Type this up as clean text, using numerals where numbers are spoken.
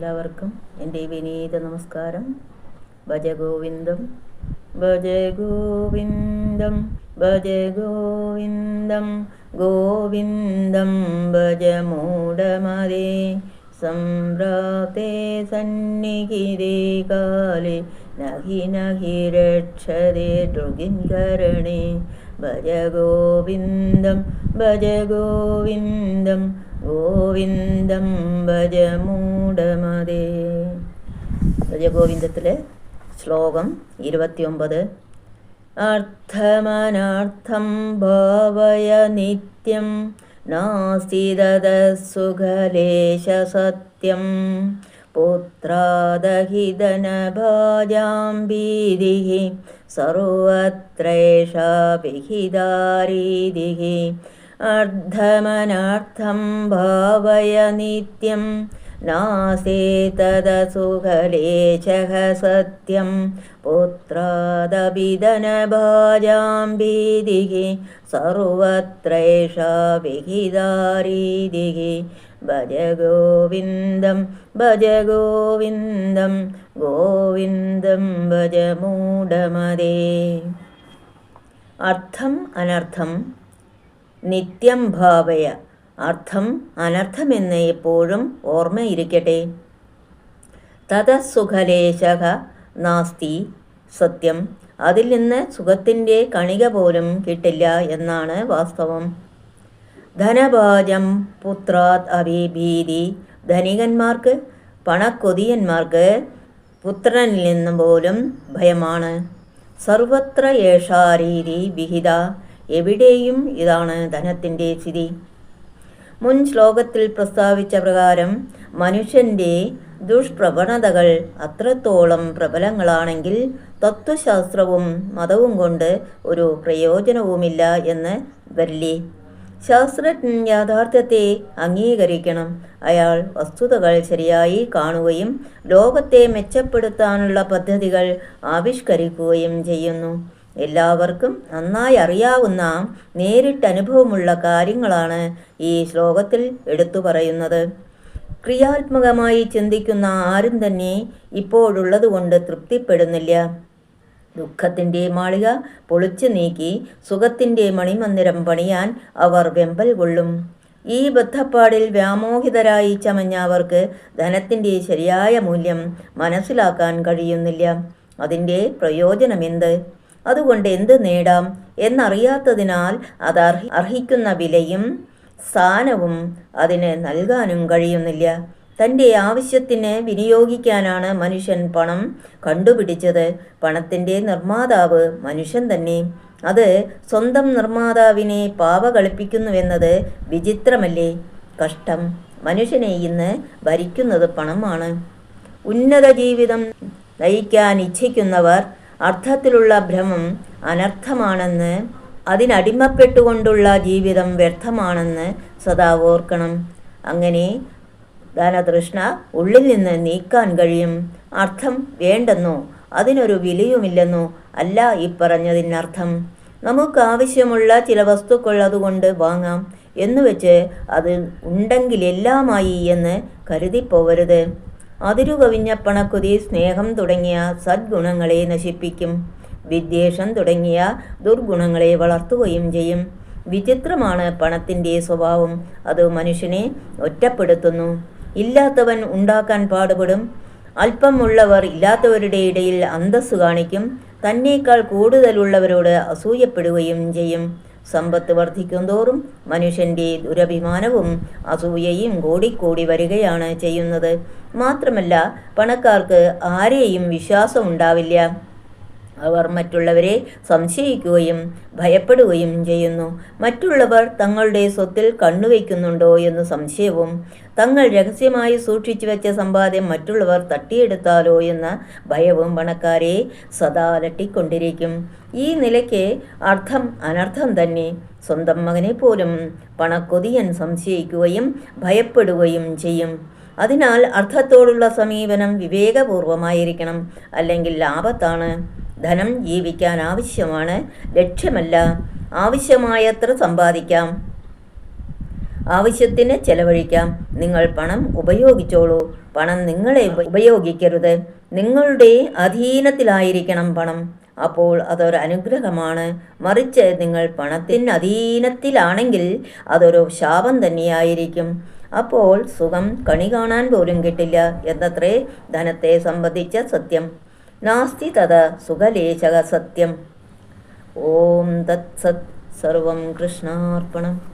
എല്ലാവർക്കും എൻ്റെ വിനീത നമസ്കാരം. ഭജഗോവിന്ദം ഭജഗോവിന്ദം ഭജഗോവിന്ദം ഗോവിന്ദം ഭജ മൂഢമതേ സംപ്രാപ്തേ സന്നിഹിതേ കാലേ നഹി നഹി രക്ഷതേ ദൃഗിൻകരണേ ഭജഗോവിന്ദം ഭജഗോവിന്ദം ഗോവിന്ദം ഭജ മൂഢമതേ. ഭജഗോവിന്ദത്തിലെ ശ്ലോകം 29. അർത്ഥമനർത്ഥം ഭാവയ നിത്യം നാസ്തി തദസുഖലേശ സത്യം പുത്രാദഹിതനഭാജാം ഭീതിഃ സർവത്രേഷാ വിഹിതാരീതിഃ. അർത്ഥമനർത്ഥം ഭാവയ നിത്യം നാസ്തി തദസുഖലേശഃ സത്യം പുത്രാദഭിധനഭാജാം ഭീതിഃ സർവത്രേഷാ വിഹിതാരീതിഃ. ഭജഗോവിന്ദം ഭജഗോവിന്ദം ഗോവിന്ദം ഭജ മൂഢമതേ. അർത്ഥം അനർത്ഥം നിത്യം ഭാവയ. അർത്ഥം അനർത്ഥമെന്ന് എപ്പോഴും ഓർമ്മയിരിക്കട്ടെ. തതസുഖലേശഃ നാസ്തി സത്യം. അതിൽ നിന്ന് സുഖത്തിൻ്റെ കണിക പോലും കിട്ടില്ല എന്നാണ് വാസ്തവം. ധനഭാജം പുത്രാത് അഭിഭീതി. ധനികന്മാർക്ക് പണക്കൊതിയന്മാർക്ക് പുത്രനിൽ നിന്നും പോലും ഭയമാണ്. സർവത്ര ഏഷാരീതി വിഹിത. എവിടെയും ഇതാണ് ധനത്തിൻ്റെ സ്ഥിതി. മുൻ ശ്ലോകത്തിൽ പ്രസ്താവിച്ച പ്രകാരം മനുഷ്യൻ്റെ ദുഷ്പ്രവണതകൾ അത്രത്തോളം പ്രബലങ്ങളാണെങ്കിൽ തത്വശാസ്ത്രവും മതവും കൊണ്ട് ഒരു പ്രയോജനവുമില്ല എന്ന് വരില്ലേ. ശാസ്ത്രജ്ഞൻ യാഥാർത്ഥ്യത്തെ അംഗീകരിക്കണം. അയാൾ വസ്തുതകൾ ശരിയായി കാണുകയും ലോകത്തെ മെച്ചപ്പെടുത്താനുള്ള പദ്ധതികൾ ആവിഷ്കരിക്കുകയും ചെയ്യുന്നു. എല്ലാവർക്കും നന്നായി അറിയാവുന്ന നേരിട്ടനുഭവമുള്ള കാര്യങ്ങളാണ് ഈ ശ്ലോകത്തിൽ എടുത്തു പറയുന്നത്. ക്രിയാത്മകമായി ചിന്തിക്കുന്ന ആരും തന്നെ ഇപ്പോഴുള്ളതുകൊണ്ട് തൃപ്തിപ്പെടുന്നില്ല. ദുഃഖത്തിൻ്റെ മാളിക പൊളിച്ചു നീക്കി സുഖത്തിൻ്റെ മണിമന്ദിരം പണിയാൻ അവർ വെമ്പൽ കൊള്ളും. ഈ ബദ്ധപ്പാടിൽ വ്യാമോഹിതരായി ചമഞ്ഞ അവർക്ക് ധനത്തിൻ്റെ ശരിയായ മൂല്യം മനസ്സിലാക്കാൻ കഴിയുന്നില്ല. അതിൻ്റെ പ്രയോജനമെന്ത്, അതുകൊണ്ട് എന്ത് നേടാം എന്നറിയാത്തതിനാൽ അത് അർഹിക്കുന്ന വിലയും സ്ഥാനവും അതിന് നൽകാനും കഴിയുന്നില്ല. തൻ്റെ ആവശ്യത്തിന് വിനിയോഗിക്കാനാണ് മനുഷ്യൻ പണം കണ്ടുപിടിച്ചത്. പണത്തിൻ്റെ നിർമ്മാതാവ് മനുഷ്യൻ തന്നെ. അത് സ്വന്തം നിർമ്മാതാവിനെ പാവ കളിപ്പിക്കുന്നുവെന്നത് വിചിത്രമല്ലേ? കഷ്ടം. മനുഷ്യനെ ഇന്ന് ഭരിക്കുന്നത് പണമാണ്. ഉന്നത ജീവിതം നയിക്കാൻ ഇച്ഛിക്കുന്നവർ അർത്ഥത്തിലുള്ള ഭ്രമം അനർത്ഥമാണെന്ന്, അതിനടിമപ്പെട്ടുകൊണ്ടുള്ള ജീവിതം വ്യർത്ഥമാണെന്ന് സദാ ഓർക്കണം. അങ്ങനെ ധനതൃഷ്ണ ഉള്ളിൽ നിന്ന് നീക്കാൻ കഴിയും. അർത്ഥം വേണ്ടെന്നോ അതിനൊരു വിലയുമില്ലെന്നോ അല്ല ഇപ്പറഞ്ഞതിനർത്ഥം. നമുക്കാവശ്യമുള്ള ചില വസ്തുക്കൾ അതുകൊണ്ട് വാങ്ങാം എന്നുവെച്ച് അത് ഉണ്ടെങ്കിലെല്ലാമായി എന്ന് കരുതിപ്പോവരുത്. അതിരുകവിഞ്ഞ പണക്കുതി സ്നേഹം തുടങ്ങിയ സദ്ഗുണങ്ങളെ നശിപ്പിക്കും. വിദ്വേഷം തുടങ്ങിയ ദുർഗുണങ്ങളെ വളർത്തുകയും ചെയ്യും. വിചിത്രമാണ് പണത്തിൻ്റെ സ്വഭാവം. അത് മനുഷ്യനെ ഒറ്റപ്പെടുത്തുന്നു. ഇല്ലാത്തവൻ ഉണ്ടാക്കാൻ പാടുപെടും. അല്പമുള്ളവർ ഇല്ലാത്തവരുടെ ഇടയിൽ അന്തസ്സ് കാണിക്കും. തന്നേക്കാൾ കൂടുതലുള്ളവരോട് അസൂയപ്പെടുകയും ചെയ്യും. സമ്പത്ത് വർദ്ധിക്കും തോറും മനുഷ്യൻ്റെ ദുരഭിമാനവും അസൂയയും കൂടിക്കൂടി വരികയാണ് ചെയ്യുന്നത്. മാത്രമല്ല പണക്കാർക്ക് ആരെയും വിശ്വാസം ഉണ്ടാവില്ല. അവർ മറ്റുള്ളവരെ സംശയിക്കുകയും ഭയപ്പെടുകയും ചെയ്യുന്നു. മറ്റുള്ളവർ തങ്ങളുടെ സ്വത്തിൽ കണ്ണുവയ്ക്കുന്നുണ്ടോ എന്ന് സംശയവും, തങ്ങൾ രഹസ്യമായി സൂക്ഷിച്ചു വെച്ച സമ്പാദ്യം മറ്റുള്ളവർ തട്ടിയെടുത്താലോ എന്ന ഭയവും പണക്കാരെ സദാ അലട്ടിക്കൊണ്ടിരിക്കും. ഈ നിലയ്ക്ക് അർത്ഥം അനർത്ഥം തന്നെ. സ്വന്തം മകനെ പോലും പണക്കൊതിയൻ സംശയിക്കുകയും ഭയപ്പെടുകയും ചെയ്യും. അതിനാൽ അർത്ഥത്തോടുള്ള സമീപനം വിവേകപൂർവമായിരിക്കണം. അല്ലെങ്കിൽ ആപത്താണ്. ധനം ജീവിക്കാൻ ആവശ്യമാണ്, ലക്ഷ്യമല്ല. ആവശ്യമായത്ര സമ്പാദിക്കാം. ആവശ്യത്തിന് ചെലവഴിക്കാം. നിങ്ങൾ പണം ഉപയോഗിച്ചോളൂ. പണം നിങ്ങളെ ഉപയോഗിക്കരുത്. നിങ്ങളുടെ അധീനത്തിലായിരിക്കണം പണം. അപ്പോൾ അതൊരു അനുഗ്രഹമാണ്. മറിച്ച് നിങ്ങൾ പണത്തിന് അധീനത്തിലാണെങ്കിൽ അതൊരു ശാപം തന്നെയായിരിക്കും. അപ്പോൾ സുഖം കണി കാണാൻ പോലും കിട്ടില്ല എന്നത്രേ ധനത്തെ സംബന്ധിച്ച സത്യം. നാസ്തി തഥ സുഖലേശക സത്യം. ഓം തത്സത്. സർവം കൃഷ്ണാർപ്പണം.